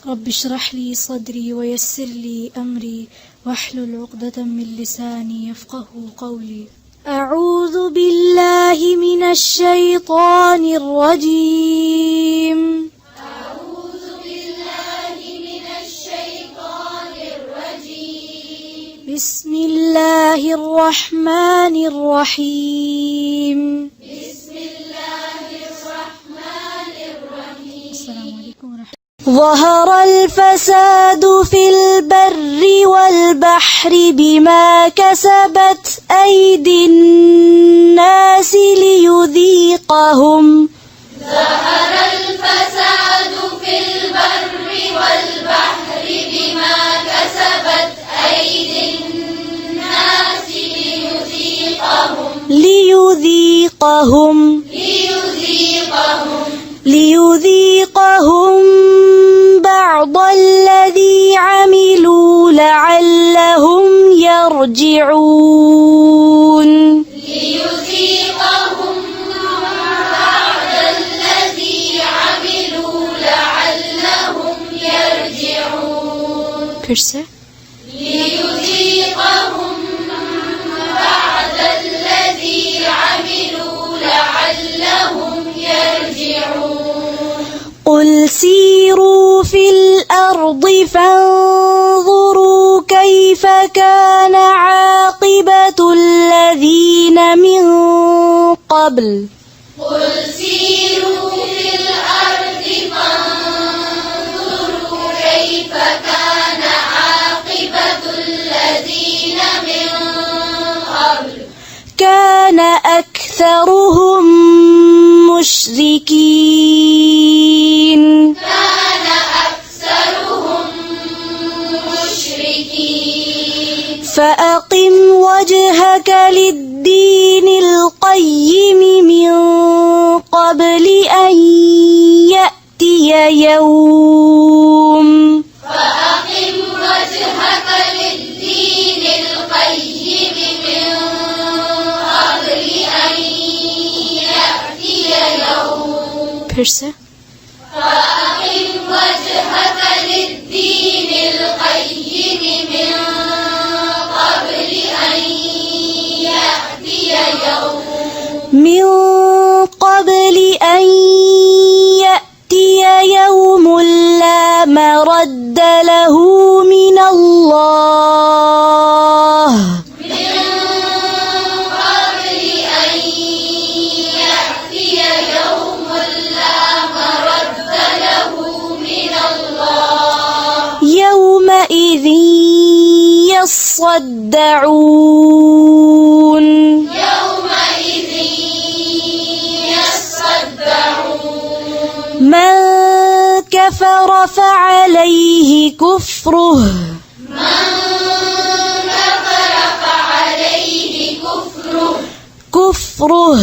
رب اشرح لي صدري ويسر لي أمري واحلل عقدة من لساني يفقه قولي. أعوذ بالله من الشيطان الرجيم. أعوذ بالله من الشيطان الرجيم. بسم الله الرحمن الرحيم. بسم الله الرحمن الرحيم. السلام عليكم ورحمة الله. ظهر الفساد في البر والبحر بما كسبت أيدي الناس ليذيقهم. ظهر الفساد في البر والبحر بما كسبت أيدي الناس ليذيقهم بعض الذي عملوا لعلهم يرجعون. ليذيقهم بعض الذي عملوا لعلهم يرجعون. ليذيقهم بعد الذي عملوا لعلهم يرجعون. قل سيروا في الأرض فانظروا كيف كان عاقبة الذين من قبل. قل سيروا في الأرض فانظروا كيف كان عاقبة الذين من قبل. كان أكثرهم مشركين. كان أكثرهم مشركين. فأقم وجهك للدين القيم من قبل أن يأتي يوم. فأقم وجهك للدين القيم من قبل أن يأتي يوم. فأقم وجهك للدين القيم من قبل أن يأتي يوم. من قبل أن يأتي يوم لا مرد له من الله. من قبل أن يأتي يوم لا مرد له من الله. يومئذ يصدعون. يومئذ يصدعون. من كفر فعليه كفره. من كفر فعليه كفره.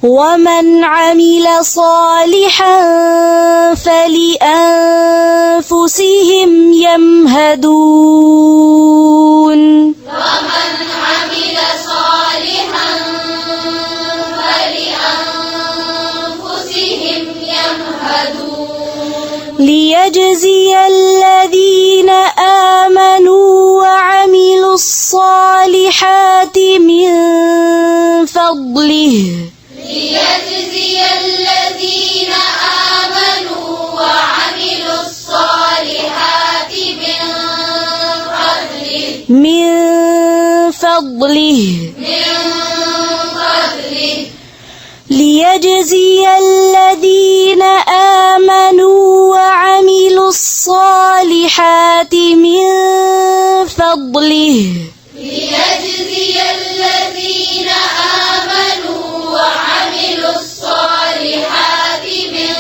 ومن عمل صالحا فلأنفسهم يمهدون. ومن عمل صالحا فلأنفسهم يمهدون. ليجزي الذين آمنوا وعملوا الصالحات من فضله. ليجزي الذين آمنوا وعملوا الصالحات من فضله. ليجزي الذين آمنوا وعملوا الصالحات من فضله. ليجزي الذين آمنوا وعملوا الصالحات من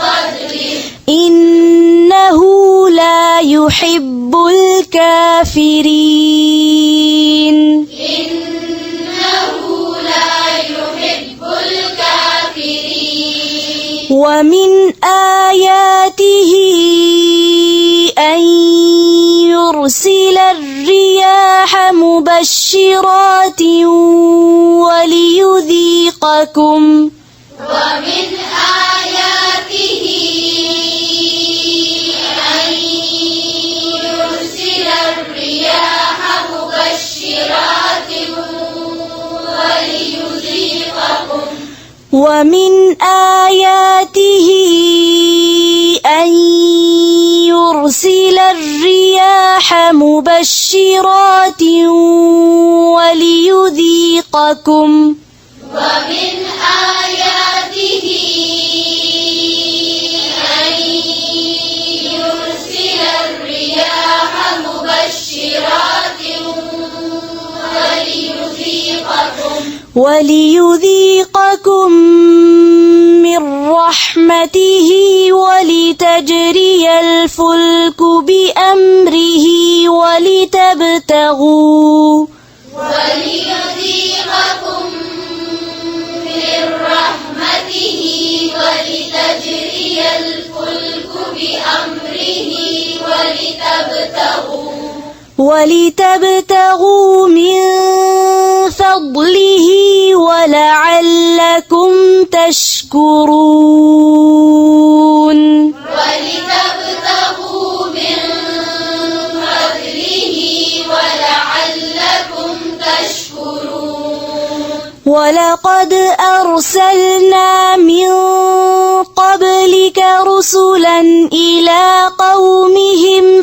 فضله. إنه لا يحب الكافرين. إنه لا يحب الكافرين. ومن آياته أن يرسل الرياح مبشرات وليذيقكم ومن آياته ومن آياته أن يرسل الرياح مبشرات وليذيقكم ومن آياته أن يرسل الرياح مبشرات وليذيقكم من رحمته ولتجري الفلك بأمره ولتبتغوا من رحمته ولتجري الفلك بأمره ولتبتغوا من فضله ولعلكم تشكرون ولقد أرسلنا من قبلك رسلا إلى قومهم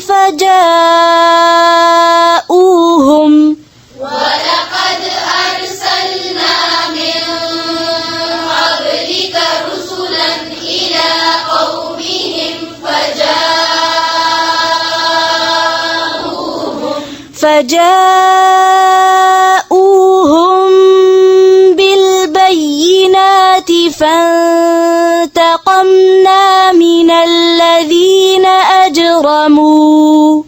فجاءوهم بالبينات فانتقمنا من الذين أجرموا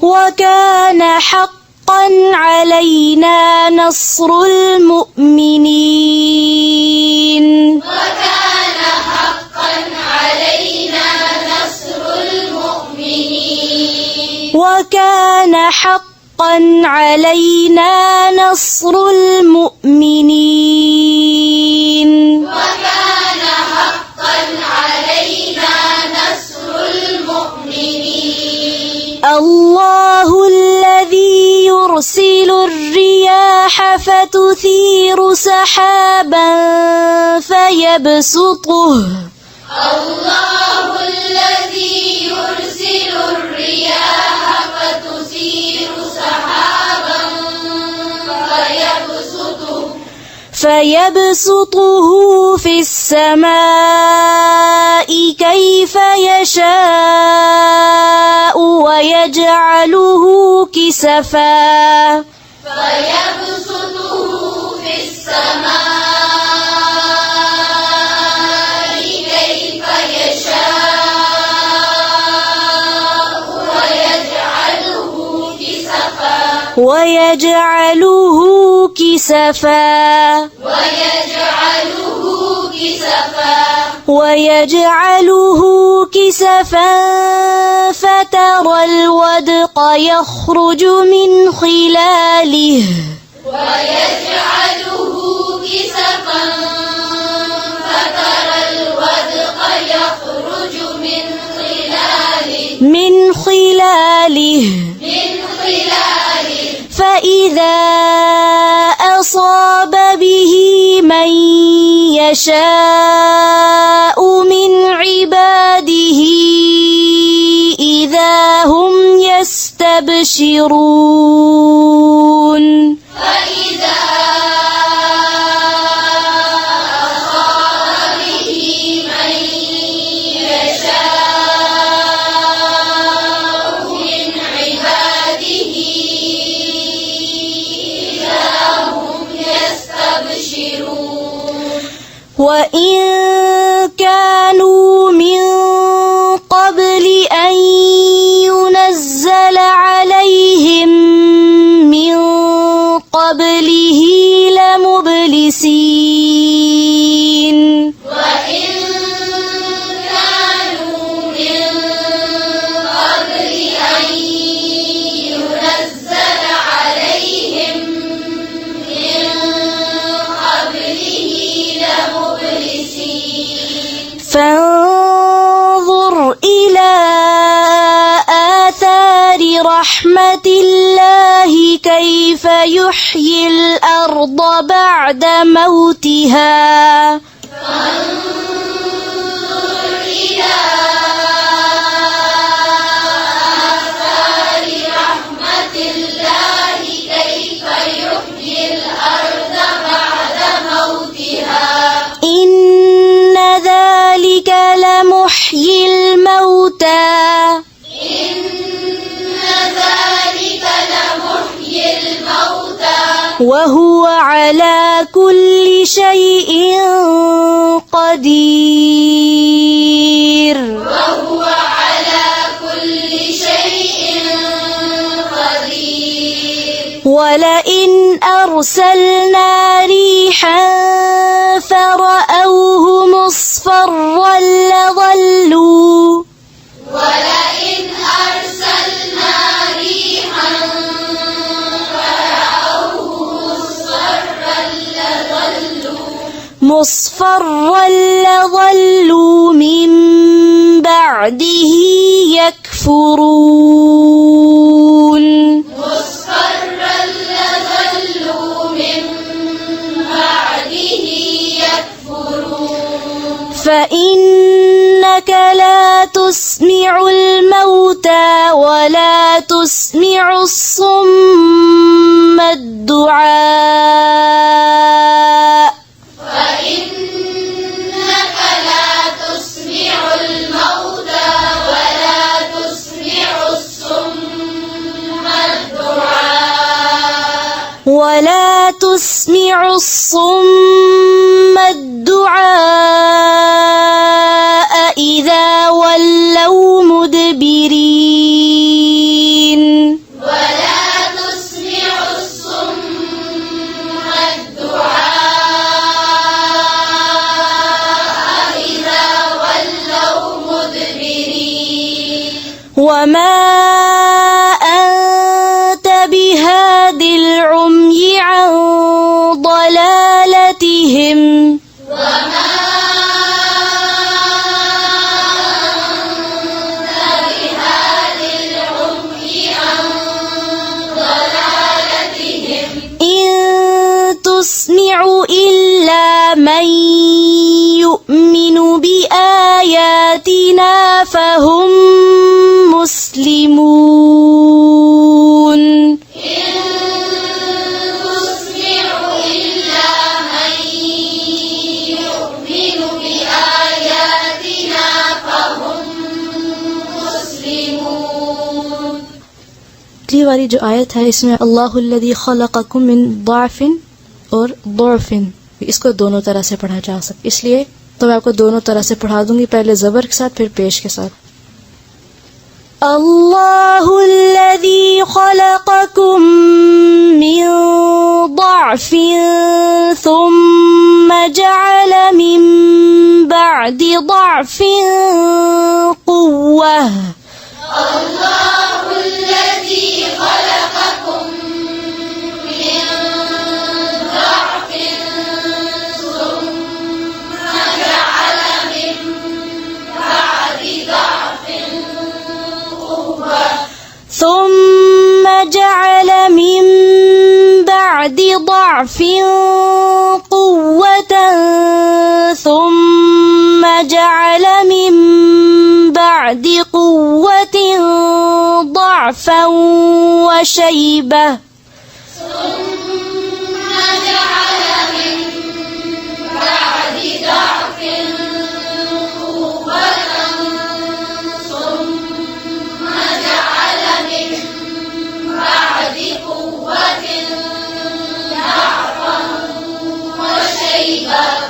وكان حقا علينا نصر المؤمنين وكان حقا علينا نصر المؤمنين الله الذي يرسل الرياح فتثير سحابا فيبسطه فيبسطه في السماء كيف يشاء ويجعله كسفا ويجعله كسفا فترى الودق يخرج من خلاله فإذا أصاب به من يشاء من عباده إذا هم يستبشرون وإن كانوا من قبل أن ينزل عليهم من قبله لمبلسين فانظر إلى آثار رحمة الله كيف يحيي الأرض بعد موتها إن ذلك لمحيي الموتى وهو على كل شيء قدير ولئن أرسلنا ريحا فرأوه مصفرا لظلوا من بعده يكفرون فإنك لا تسمع الموتى ولا تسمع الصم الدعاء ولا تسمع الصم الدعاء إذا ولوا مدبرين وما أنت بهاد العمي عن ضلالتهم إن تسمع إلا من يؤمن بآياتنا فهم مسلمون ये वाली जो आयत है इसमें अल्लाहुल्लज़ी खलक़कुम मिन ضعफिन और ضعफिन इसको दोनों तरह से पढ़ा जा सकता, इसलिए तो मैं आपको दोनों तरह से पढ़ा दूंगी, पहले ज़बर के साथ फिर पेश के साथ। अल्लाहुल्लज़ी खलक़कुम मिन ضعफिन थुम्मा जअल मिन बअदि ضعफिन क़ुव्वह ثم جعل من بعد ضعف قوة ثم جعل من بعد قوة ضعفا وشيبة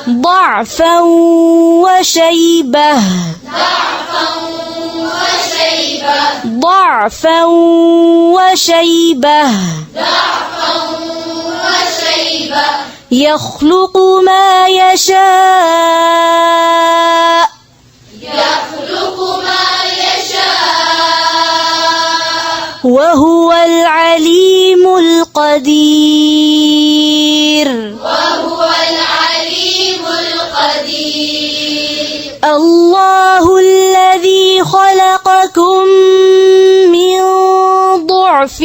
ضعفا وشيبة ضعفا وشيبة يخلق ما يشاء وهو العليم القدير الله خلقكم من ضعف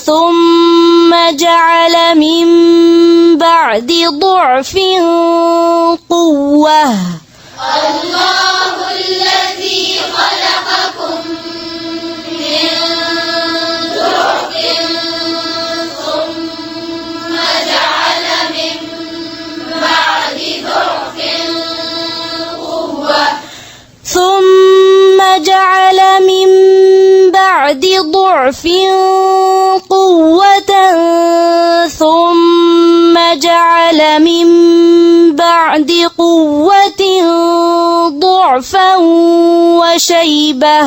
ثم جعل من بعد ضعف قوة الله الذي خلقكم من ضعف ثم جعل من بعد ضعف قوة ثم جعل من بعد ضعف قوة ثم جعل من بعد قوة ضعفا وشيبة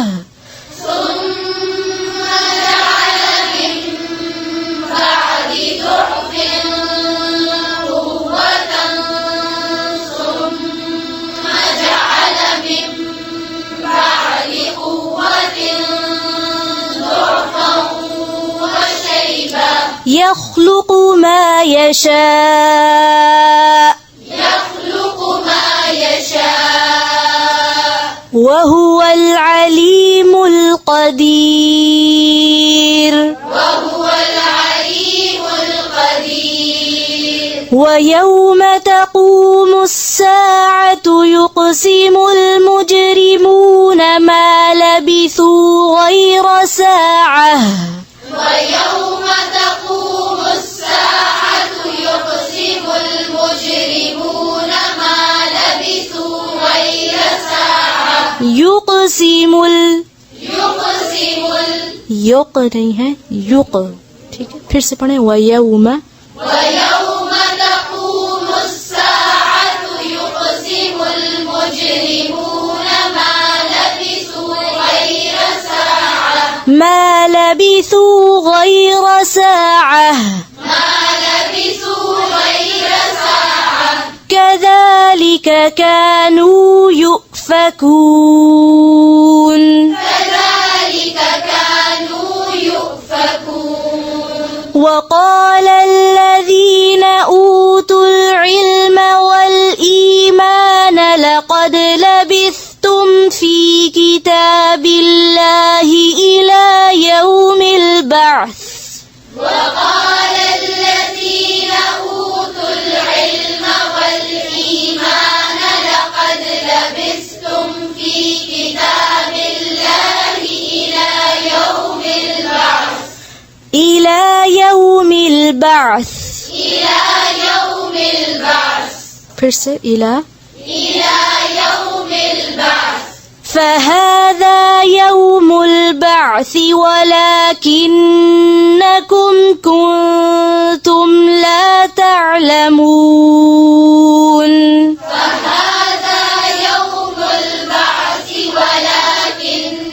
ثم جعل من بعد ضعف قوة ثم جعل من بعد قوة ضعفا وشيبة يخلق ما يشاء يخلق ما يشاء وهو العليم القدير وهو العليم القدير ويوم تقوم الساعة يقسم المجرمون ما لبثوا غير ساعة ويوم تقوم الساعة يقسم المجرمون ما لبثوا غير ساعة युक नहीं है युक ठीक है फिर से पढ़े वयौम ويوم تقوم الساعة يقسم المجرمون ما لبثوا غير ساعة ما لبثوا غير ساعة كذلك كانوا يؤفكون وقال الذين أوتوا العلم والإيمان لقد لبثتم في كتاب الله إلى يوم البعث وقال الذين أوتوا العلم والإيمان لقد لبثتم في كتاب الله إلى يوم البعث إلى يوم البعث फिर से إلى يوم البعث فهذا يوم البعث ولكنكم كنتم لا تعلمون فهذا يوم البعث ولكنكم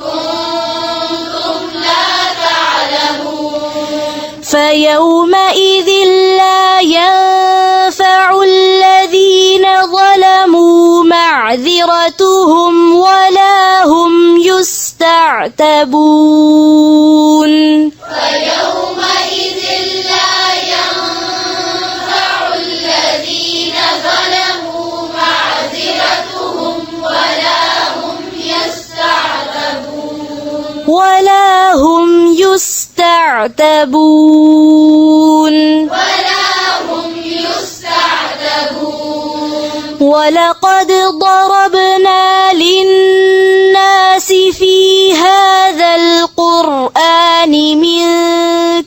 كنتم لا تعلمون فيومئذ لا ينفع الذين ظلموا معذرتهم ولا هم يستعتبون فيومئذ لا ينفع الذين ظلموا معذرتهم ولا هم يستعتبون ولقد ضربنا للناس في هذا القرآن من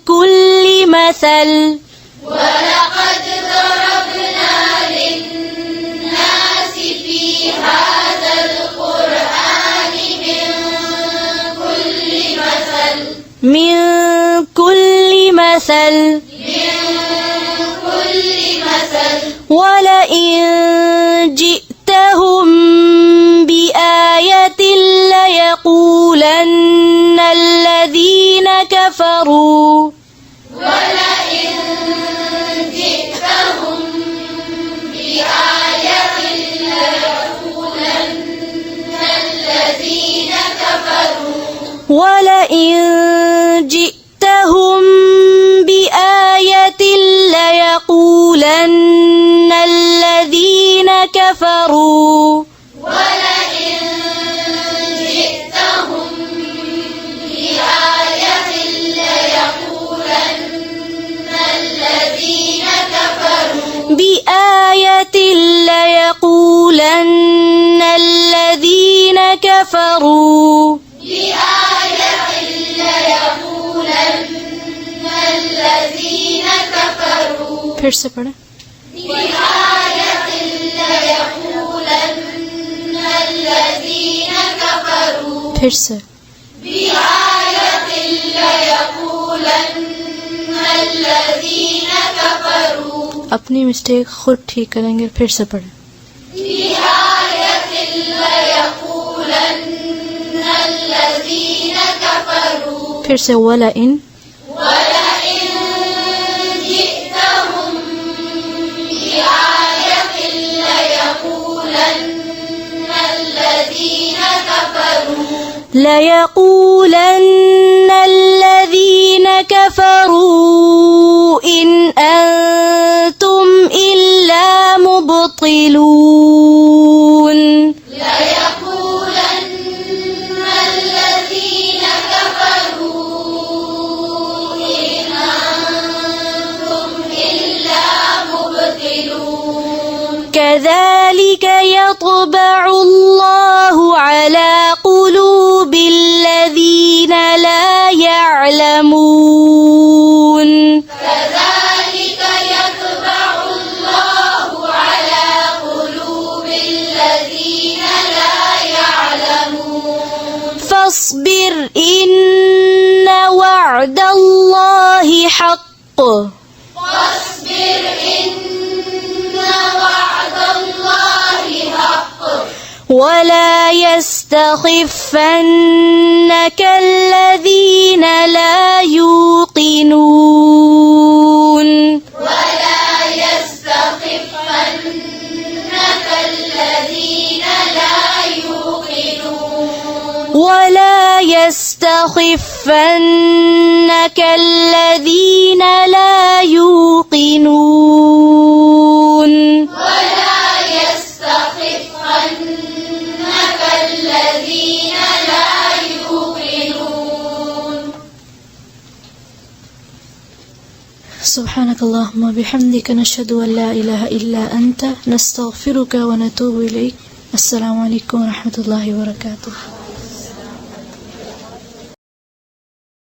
كل مثل ولقد ضربنا للناس في هذا القرآن من كل مثل ولئن جئتهم بآية ليقولن الذين كفروا ولئن جئتهم بآية ليقولن الذين كفروا ولئن جئتهم بآية ليقولن الذين كفروا ولئن كفروا بآية ليقولن الذين كفروا फिर से पढ़े بآية ليقولن الذين كفروا फिर से بآية ليقولن الذين كفروا अपनी मिस्टेक खुद ठीक करेंगे फिर से पढ़े بآية ليقولن الذين كفروا फिर से वला इन ولئن جئتهم بآية ليقولن الذين كفروا ليقولن الذين كفروا إن أنتم إلا مبطلون ليقولن الذين كفروا إن أنتم إلا مبطلون كذلك يطبع الله على قلوب الذين لا يعلمون كذلك يطبع الله على قلوب الذين لا يعلمون فاصبر إن وعد الله حق فاصبر إن وعد الله حق ولا يستخفنك الذين لا يوقنون ولا يستخفنك الذين لا يوقنون ولا يستخفنك الذين لا يوقنون ولا يستخفنك الذين لا يوقنون سبحانك اللهم وبحمدك نشهد أن لا إله إلا أنت نستغفرك ونتوب إليك السلام عليكم ورحمة الله وبركاته